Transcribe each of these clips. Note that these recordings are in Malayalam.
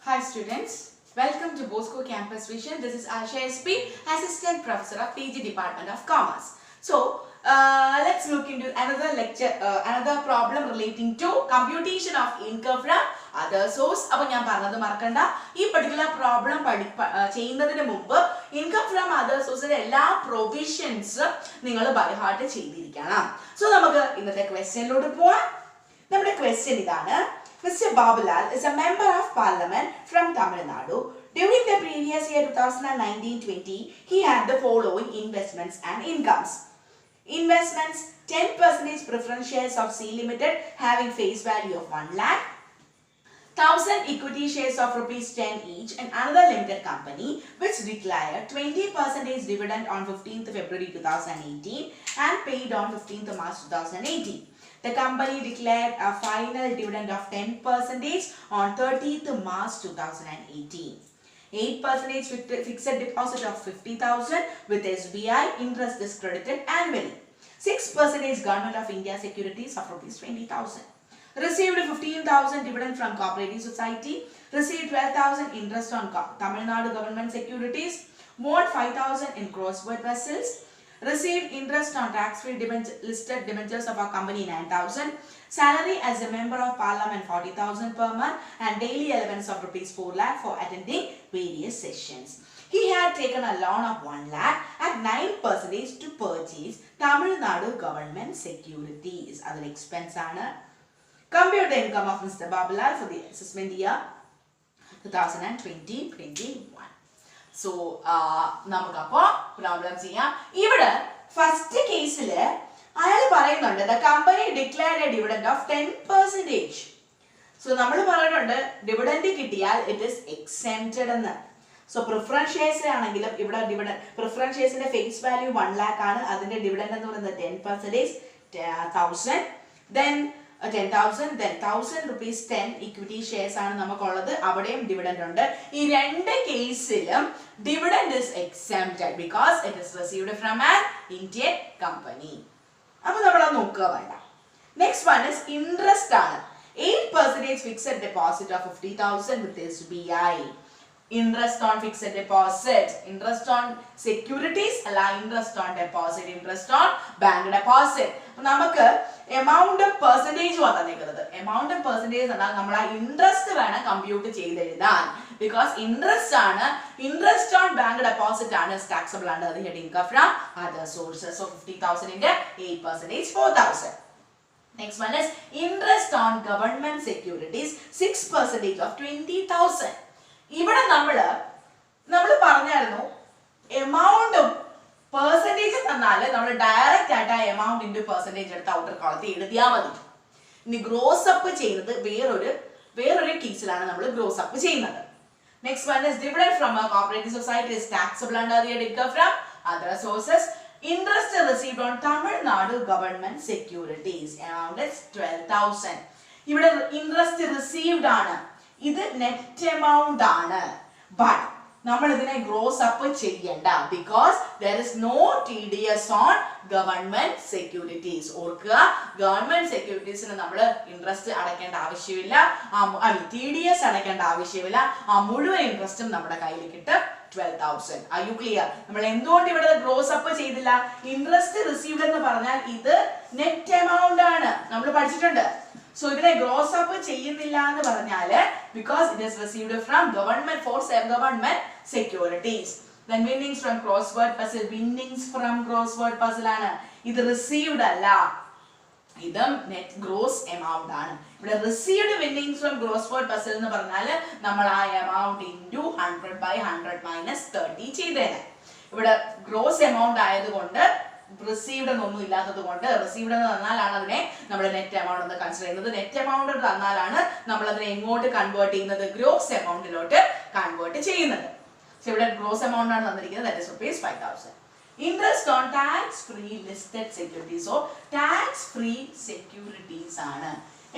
Hi students, welcome to Bosco Campus Vision. This is Asha SP, Assistant Professor of PG Department of Commerce. So, let's look into another lecture, another problem relating to computation of income from other source. അപ്പോൾ ഞാൻ പറഞ്ഞത് മറക്കണ്ട, ഈ particular problem ചെയ്യുന്നതിന് മുമ്പ് income from other sourceന്റെ എല്ലാ provisions നിങ്ങൾ by heart ചെയ്തിരിക്കണം. So, നമുക്ക് ഇന്നത്തെ questionലോട്ട് പോവാം. നമ്മുടെ question ഇതാണ്. Mr. Babalal is a member of parliament from Tamil Nadu. During the previous year 2019-20, he had the following investments and incomes. Investments, 10% preference shares of C Limited having face value of 1 lakh, 1000 equity shares of rupees 10 each and another limited company which declared 20% dividend on 15th February 2018 and paid on 15th March 2018. The company declared a final dividend of 10% on 30th March 2018. 8% fixed deposit of 50,000 with SBI, interest is credited annually. 6% Government of India securities of rupees 20,000. Received 15,000 dividend from cooperative society. Received 12,000 interest on Tamil Nadu government securities. Bought 5,000 in crossword vessels. Received interest on tax-free listed debentures of our company 9,000. Salary as a member of parliament 40,000 per month and daily allowance of rupees 4 lakh for attending various sessions. He had taken a loan of 1 lakh at 9% to purchase Tamil Nadu government securities. Other expense ആണ്. Compute the income of Mr. Babalal for the assessment year 2020-21. So, നമുക്കപ്പോ problem ചെയ്യാം. ഇവിടെ ഫസ്റ്റ് കേസില് അയാൾ പറയുന്നുണ്ട് the company declared a dividend of 10%. So, നമ്മൾ പറയുന്നുണ്ട് ഡിവിഡൻഡ് കിട്ടിയാൽ it is exempted എന്ന്. So, preference shares ആണെങ്കിലും ഇവിടെ ഡിവിഡൻഡ് preference sharesന്റെ ഫേസ് വാല്യൂ 1 lakh ആണ്. അതിന്റെ ഡിവിഡൻഡ് എന്ന് പറയുന്നത് 10%, 1000. Then 10,000, then 1,000 rupees 10 equity shares ആണ് നമുക്കുള്ളത്. അവിടെയും ഡിവിഡൻഡ് ഉണ്ട്. ഈ രണ്ട് കേസിലും dividend is exempted because it is received from an Indian company. അപ്പോൾ നമ്മൾ അത് നോക്കുക വേണ്ട. Next one is interest ആണ്. 8% fixed deposit of 50,000 with SBI. Interest on fixed deposit, interest on securities അല്ല, interest on deposit, interest on bank deposit. നമുക്ക് എമൗണ്ട് പെർസെന്റേജ് വന്നിരിക്കുന്നത് എമൗണ്ട് പെർസെന്റേജ് എന്നാൽ നമ്മൾ ആ ഇൻട്രസ്റ്റ് വേണം കമ്പ്യൂട്ട് ചെയ്തെഴുതാൻ. ബിക്കോസ് ഇൻട്രസ്റ്റ് ആണ്, ഇൻട്രസ്റ്റ് ഓൺ ബാങ്ക് ഡെപ്പോസിറ്റ് ആണ് ടാക്സബിൾ ആണ്. അത് head income from other sources. Of 50,000 into 8% 4,000. Next one is interest on government securities 6% of 20,000. ഇവിടെ നമ്മൾ പറഞ്ഞായിരുന്നു എമൗണ്ട് പെർസെന്റേജ് തന്നാല് നമ്മൾ ഡയറക്റ്റ് ആയിട്ട് ആ എമൗണ്ട് ഇൻറ്റു പെർസെന്റേജ് എടുത്ത് ഔട്ടർ കോളത്തിൽ എഴുതിയാൽ മതി. ഇനി ഗ്രോസ് അപ്പ് ചെയ്യുന്നത് വേറൊരു കേസിലാണ് നമ്മൾ ഗ്രോസ് അപ്പ് ചെയ്യുന്നത്. Next one is dividend from A cooperative society is taxable under the income from other sources. Interest received on Tamil നാടു ഗവൺമെന്റ് സെക്യൂരിറ്റീസ് എമൗണ്ട് ഇസ് 12,000. ഇവിടെ ഇൻട്രസ്റ്റ് റിസീവ്ഡ് ആണ്, ഇത് നെറ്റ് എമൗണ്ട് ആണ്. ബട്ട് നമ്മൾ ഇതിനെ ഗ്രോസ് അപ്പ് ചെയ്യണ്ട because there is no TDS on government securities. ഓർക്കുക, ഗവൺമെന്റ് സെക്യൂരിറ്റീസിന് നമ്മൾ ഇൻട്രസ്റ്റ് അടയ്ക്കേണ്ട ആവശ്യമില്ല, TDS അടയ്ക്കേണ്ട ആവശ്യമില്ല. ആ മുഴുവൻ ഇൻട്രസ്റ്റും നമ്മുടെ കയ്യിൽ കിട്ടും 12,000. Are you clear? നമ്മൾ എന്തുകൊണ്ട് ഇവിടെ ഗ്രോസ് അപ്പ് ചെയ്തില്ല? ഇൻട്രസ്റ്റ് റിസീവ്ഡ് എന്ന് പറഞ്ഞാൽ ഇത് നെറ്റ് എമൗണ്ട് ആണ്, നമ്മൾ പഠിച്ചിട്ടുണ്ട്. So, ഇതിനെ ഗ്രോസ് അപ്പ് ചെയ്യുന്നില്ല എന്ന് പറഞ്ഞാല് because it is received from government for government securities. Then winnings from crossword puzzle, winnings from crossword puzzle ആണ്. ഇത് received അല്ല, ഇത് നെറ്റ് ഗ്രോസ് എമൗണ്ട് ആണ്. ഇവിടെ received winnings from crossword puzzle എന്ന് പറഞ്ഞാല് നമ്മൾ ആ എമൗണ്ട് into 100/100 minus 30 ചെയ്തേനെ. ഇവിടെ ഗ്രോസ് എമൗണ്ട് ആയതുകൊണ്ട് റിസീവ്ഡ് എന്നൊന്നും ഇല്ലാത്തത് കൊണ്ട് റിസീവ്ഡ് എന്ന് തന്നാലാണ് അതിനെ നമ്മൾ നെറ്റ് എമൗണ്ട് എന്ന് കൺസിഡർ ചെയ്യുന്നത്. നെറ്റ് എമൗണ്ട് തന്നാലാണ് നമ്മൾ അതിനെ എങ്ങോട്ട് കൺവേർട്ട് ചെയ്യുന്നത്? ഗ്രോസ് എമൗണ്ടിലോട്ട് കൺവേർട്ട് ചെയ്യുന്നത്. സോ ഇവിടെ ഗ്രോസ് എമൗണ്ട് ആണ് തന്നിരിക്കുന്നത്, that is rupees 5,000. Interest on tax free listed securities. So tax free securities ആണ്.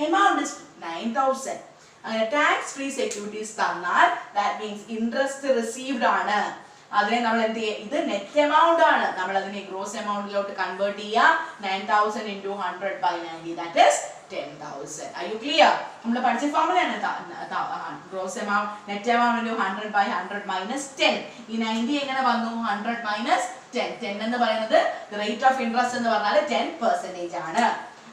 Amount is 9,000. അങ്ങനെ ടാക്സ് ഫ്രീ സെക്യൂരിറ്റീസ് തന്നാൽ ദാറ്റ് മീൻസ് ഇൻട്രസ്റ്റ് റിസീവ്ഡ് ആണ്. അതിനെ നമ്മൾ എന്ത് ചെയ്യുക? ഇത് നെറ്റ് എമൗണ്ട് ആണ്, നമ്മൾ അതിനെ ഗ്രോസ് എമൗണ്ടിലോട്ട് കൺവേർട്ട് ചെയ്യുക. 9,000 into 100/90 that is 10,000. Are you clear? നമ്മൾ പഠിച്ച ഫോർമുലയാണ് gross amount, net amount into 100 by 100 minus 10. ഈ 90 എങ്ങനെ വന്നു? 100 minus 10. 10 എന്ന് പറയുന്നത് the rate of interest എന്ന് പറഞ്ഞാൽ 10% ആണ്.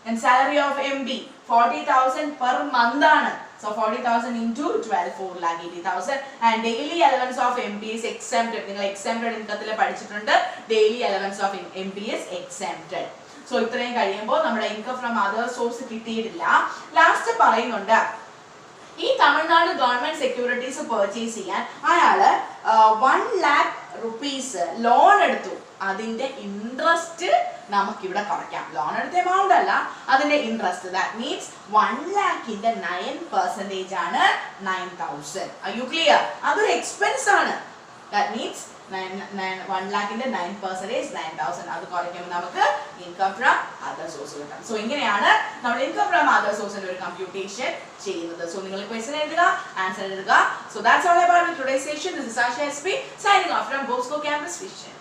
And salary of MD 40,000 per month ആണ്. So 40,000 into 12, 4,80,000. And daily allowance of MP is exempted. നിങ്ങൾ exempted ഇൻകത്തിൽ പഠിച്ചിട്ടുണ്ട്. Daily allowance of MP is exempted. So ഇത്രയും കഴിയുമ്പോൾ നമ്മുടെ ഇൻകം ഫ്രം അതർ സോഴ്സ് കിട്ടിയിട്ടില്ല. ലാസ്റ്റ് പറയുന്നുണ്ട് ഈ തമിഴ്നാട് ഗവൺമെന്റ് സെക്യൂരിറ്റീസ് പർച്ചേസ് ചെയ്യാൻ അയാള് 1 lakh rupees ലോൺ എടുത്തു. അതിന്റെ ഇൻട്രസ്റ്റ് നമുക്ക് ഇവിടെ കുറയ്ക്കാം. ലോൺ എടുത്ത എമൗണ്ട് അല്ല, അതിന്റെ ഇൻട്രസ്റ്റ്. ദാറ്റ് മീൻസ് 1 lakhന്റെ 9% ആണ് 9,000. Are you clear? അതൊരു എക്സ്പെൻസ് ആണ്. That means 1 lakhന്റെ 9% 9,000. അത് കുറയ്ക്കുമ്പോൾ നമുക്ക് ഇൻകം ഫ്രം അതർ സോഴ്സ് കിട്ടും. സോ ഇങ്ങനെയാണ് നമ്മൾ ഇൻകം ഫ്രം അതർ സോഴ്സിന്റെ ഒരു കമ്പ്യൂട്ടേഷൻ ചെയ്യുന്നത്. സോ നിങ്ങൾ ക്വസ്റ്റ്യൻ എഴുതുക, ആൻസർ എഴുതുക. So that's all about today's session. This is Asha S P signing off from Bosco campus vision.